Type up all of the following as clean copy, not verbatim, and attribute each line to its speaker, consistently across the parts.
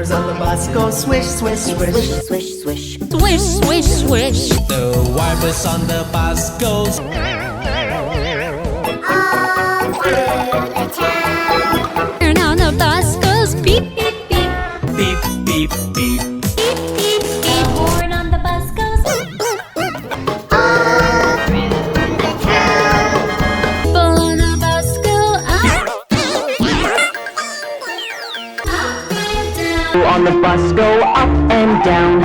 Speaker 1: wipers on the bus go swish, swish, swish.
Speaker 2: Swish, swish, swish.
Speaker 3: Swish, swish, swish.
Speaker 4: The wipers on the bus goes.
Speaker 3: And on the bus goes beep, beep, beep.
Speaker 4: Beep, beep, beep.
Speaker 3: Beep, beep, beep. The horn on the bus goes. People on the bus go up. Up and down.
Speaker 2: On the bus go up and down.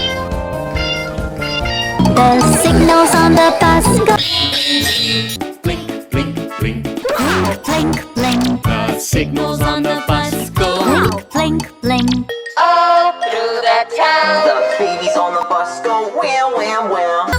Speaker 2: The signals on the bus go
Speaker 4: Blink, blink, blink.
Speaker 2: blink, blink, blink.
Speaker 4: The signals on the bus go.
Speaker 2: Blink, blink, blink.
Speaker 1: The babies on the bus go wham, wham, wham.